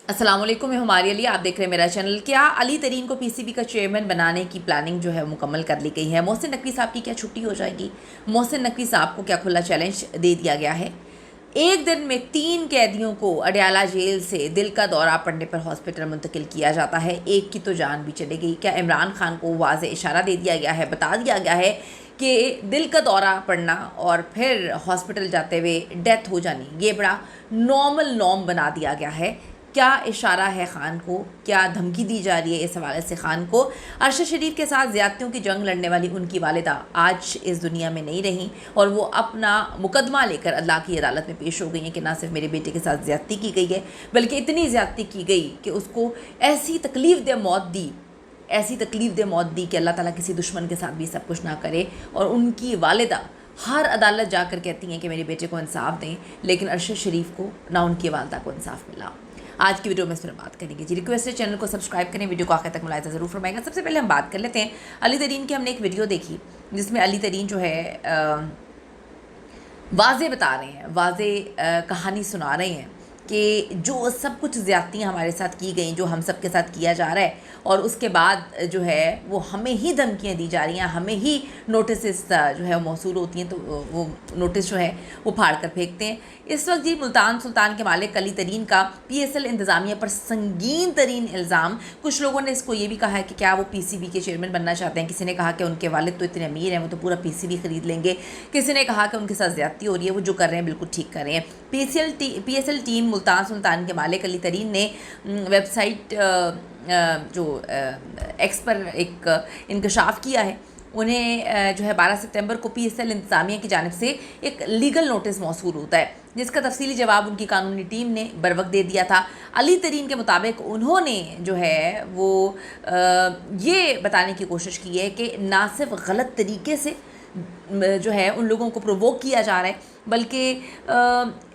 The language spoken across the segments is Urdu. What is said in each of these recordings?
السلام علیکم، میں ہماری علی، آپ دیکھ رہے ہیں میرا چینل۔ کیا علی ترین کو پی سی بی کا چیئرمین بنانے کی پلاننگ جو ہے مکمل کر لی گئی ہے؟ محسن نقوی صاحب کی کیا چھٹی ہو جائے گی؟ محسن نقوی صاحب کو کیا کھلا چیلنج دے دیا گیا ہے؟ ایک دن میں 3 قیدیوں کو اڈیالہ جیل سے دل کا دورہ پڑنے پر ہاسپٹل منتقل کیا جاتا ہے، ایک کی تو جان بھی چلے گئی۔ کیا عمران خان کو واضح اشارہ دے دیا گیا ہے، بتا دیا گیا ہے کہ دل کا دورہ پڑنا اور پھر ہاسپٹل جاتے ہوئے ڈیتھ ہو جانی یہ بڑا نارم بنا دیا گیا ہے؟ کیا اشارہ ہے خان کو؟ کیا دھمکی دی جا رہی ہے اس حوالے سے خان کو؟ ارشد شریف کے ساتھ زیادتیوں کی جنگ لڑنے والی ان کی والدہ آج اس دنیا میں نہیں رہیں، اور وہ اپنا مقدمہ لے کر اللہ کی عدالت میں پیش ہو گئی ہیں کہ نہ صرف میرے بیٹے کے ساتھ زیادتی کی گئی ہے، بلکہ اتنی زیادتی کی گئی کہ اس کو ایسی تکلیف دہ موت دی کہ اللہ تعالیٰ کسی دشمن کے ساتھ بھی سب کچھ نہ کرے۔ اور ان کی والدہ ہر عدالت جا کر کہتی ہیں کہ میرے بیٹے کو انصاف دیں، لیکن ارشد شریف کو نہ ان کی والدہ کو انصاف ملا۔ آج کی ویڈیو میں اس پر بات کریں گے جی۔ ریکویسٹ ہے چینل کو سبسکرائب کریں، ویڈیو کو آخر تک ملاحظہ ضرور فرمائیں گا۔ سب سے پہلے ہم بات کر لیتے ہیں علی ترین کی۔ ہم نے ایک ویڈیو دیکھی جس میں علی ترین جو ہے واضح بتا رہے ہیں، واضح کہانی سنا رہے ہیں کہ جو سب کچھ زیادتیاں ہمارے ساتھ کی گئیں، جو ہم سب کے ساتھ کیا جا رہا ہے، اور اس کے بعد جو ہے وہ ہمیں ہی دھمکیاں دی جا رہی ہیں، ہمیں ہی نوٹسز جو ہے موصول ہوتی ہیں، تو وہ نوٹس جو ہے وہ پھاڑ کر پھینکتے ہیں۔ اس وقت جی ملتان سلطان کے مالک علی ترین کا پی ایس ایل انتظامیہ پر سنگین ترین الزام۔ کچھ لوگوں نے اس کو یہ بھی کہا ہے کہ کیا وہ پی سی بی کے چیئرمین بننا چاہتے ہیں، کسی نے کہا کہ ان کے والد تو اتنے امیر ہیں وہ تو پورا پی سی بی خرید لیں گے، کسی نے کہا کہ ان کے ساتھ زیادتی ہو رہی ہے، وہ جو کر رہے ہیں بالکل ٹھیک کر رہے ہیں۔ P S L team Multan Sultan کے مالک علی ترین نے ویب سائٹ جو ایکس پر ایک انکشاف کیا ہے، انہیں جو ہے 12 ستمبر کو پی ایس ایل انتظامیہ کی جانب سے ایک لیگل نوٹس موصول ہوتا ہے، جس کا تفصیلی جواب ان کی قانونی ٹیم نے بروقت دے دیا تھا۔ علی ترین کے مطابق انہوں نے جو ہے وہ یہ بتانے کی کوشش کی ہے کہ نہ صرف غلط طریقے سے جو ہے ان لوگوں کو پرووک کیا جا رہا ہے، بلکہ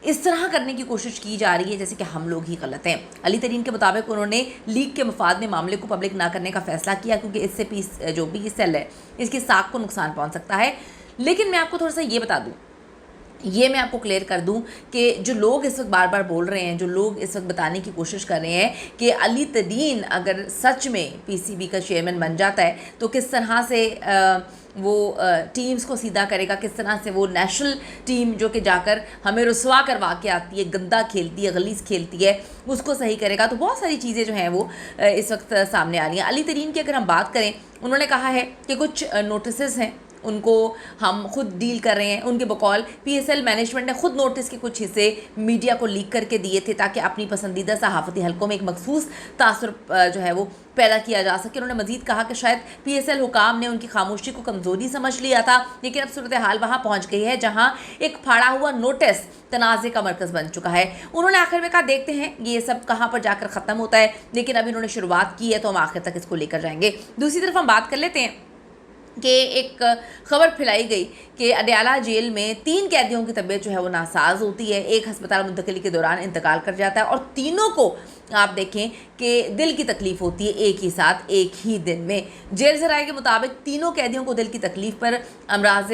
اس طرح کرنے کی کوشش کی جا رہی ہے جیسے کہ ہم لوگ ہی غلط ہیں۔ علی ترین کے مطابق انہوں نے لیگ کے مفاد میں معاملے کو پبلک نہ کرنے کا فیصلہ کیا، کیونکہ اس سے جو پی ایس ایل ہے اس کی ساکھ کو نقصان پہنچ سکتا ہے۔ لیکن میں آپ کو تھوڑا سا یہ بتا دوں، یہ میں آپ کو کلیئر کر دوں کہ جو لوگ اس وقت بار بار بول رہے ہیں، جو لوگ اس وقت بتانے کی کوشش کر رہے ہیں کہ علی ترین اگر سچ میں پی سی بی کا چیئرمین بن جاتا ہے تو کس طرح سے وہ ٹیمز کو سیدھا کرے گا، کس طرح سے وہ نیشنل ٹیم جو کہ جا کر ہمیں رسوا کروا کے آتی ہے، گندا کھیلتی ہے، غلیظ کھیلتی ہے، اس کو صحیح کرے گا۔ تو بہت ساری چیزیں جو ہیں وہ اس وقت سامنے آ رہی ہیں۔ علی ترین کی اگر ہم بات کریں، انہوں نے کہا ہے کہ کچھ نوٹسز ہیں ان کو ہم خود ڈیل کر رہے ہیں۔ ان کے بقول پی ایس ایل مینجمنٹ نے خود نوٹس کے کچھ حصے میڈیا کو لیک کر کے دیے تھے تاکہ اپنی پسندیدہ صحافتی حلقوں میں ایک مخصوص تاثر جو ہے وہ پیدا کیا جا سکے۔ انہوں نے مزید کہا کہ شاید پی ایس ایل حکام نے ان کی خاموشی کو کمزوری سمجھ لیا تھا، لیکن اب صورتحال وہاں پہنچ گئی ہے جہاں ایک پھاڑا ہوا نوٹس تنازع کا مرکز بن چکا ہے۔ انہوں نے آخر میں کہا دیکھتے ہیں یہ سب کہاں پر جا کر ختم ہوتا ہے، لیکن ابھی انہوں نے شروعات کی ہے تو ہم آخر تک اس کو لے کر جائیں گے۔ دوسری طرف ہم بات کر لیتے ہیں کہ ایک خبر پھیلائی گئی کہ اڈیالہ جیل میں 3 قیدیوں کی طبیعت جو ہے وہ ناساز ہوتی ہے، ایک ہسپتال منتقلی کے دوران انتقال کر جاتا ہے، اور تینوں کو آپ دیکھیں کہ دل کی تکلیف ہوتی ہے ایک ہی ساتھ ایک ہی دن میں۔ جیل ذرائع کے مطابق تینوں قیدیوں کو دل کی تکلیف پر امراض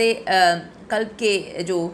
قلب کے جو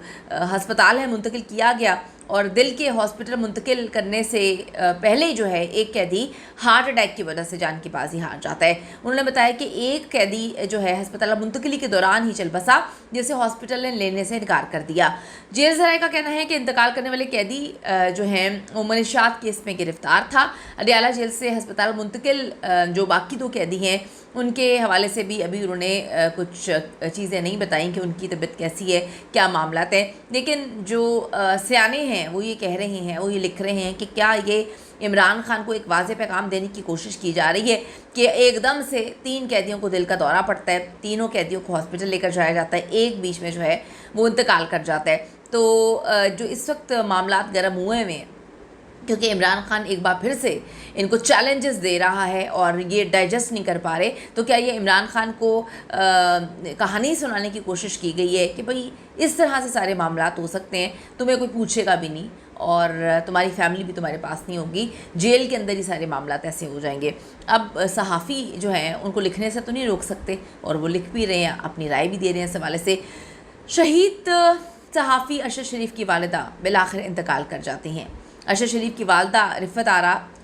ہسپتال ہے منتقل کیا گیا، اور دل کے ہاسپٹل منتقل کرنے سے پہلے ہی جو ہے ایک قیدی ہارٹ اٹیک کی وجہ سے جان کی بازی ہار جاتا ہے۔ انہوں نے بتایا کہ ایک قیدی جو ہے ہسپتال منتقلی کے دوران ہی چل بسا، جسے ہاسپٹل نے لینے سے انکار کر دیا۔ جیل ذرائع کا کہنا ہے کہ انتقال کرنے والے قیدی جو ہیں وہ منشیات کیس میں گرفتار تھا۔ اڈیالہ جیل سے ہسپتال منتقل جو باقی 2 قیدی ہیں ان کے حوالے سے بھی ابھی انہوں نے کچھ چیزیں نہیں بتائیں کہ ان کی طبیعت کیسی ہے، کیا معاملات ہیں، لیکن جو سیانے ہیں وہ یہ کہہ رہے ہیں، وہ یہ لکھ رہے ہیں کہ کیا یہ عمران خان کو ایک واضح پیغام دینے کی کوشش کی جا رہی ہے کہ ایک دم سے 3 قیدیوں کو دل کا دورہ پڑتا ہے، تینوں قیدیوں کو ہاسپٹل لے کر جایا جاتا ہے، ایک بیچ میں جو ہے وہ انتقال کر جاتا ہے۔ تو جو اس وقت معاملات گرم ہوئے ہیں کیونکہ عمران خان ایک بار پھر سے ان کو چیلنجز دے رہا ہے اور یہ ڈائجسٹ نہیں کر پا رہے، تو کیا یہ عمران خان کو کہانی سنانے کی کوشش کی گئی ہے کہ بھئی اس طرح سے سارے معاملات ہو سکتے ہیں، تمہیں کوئی پوچھے گا بھی نہیں اور تمہاری فیملی بھی تمہارے پاس نہیں ہوگی، جیل کے اندر ہی سارے معاملات ایسے ہو جائیں گے۔ اب صحافی جو ہیں ان کو لکھنے سے تو نہیں روک سکتے، اور وہ لکھ بھی رہے ہیں، اپنی رائے بھی دے رہے ہیں اس حوالے سے۔ شہید صحافی ارشد شریف کی والدہ بالآخر انتقال کر جاتی ہیں۔ ارشد شریف کی والدہ رفت آرا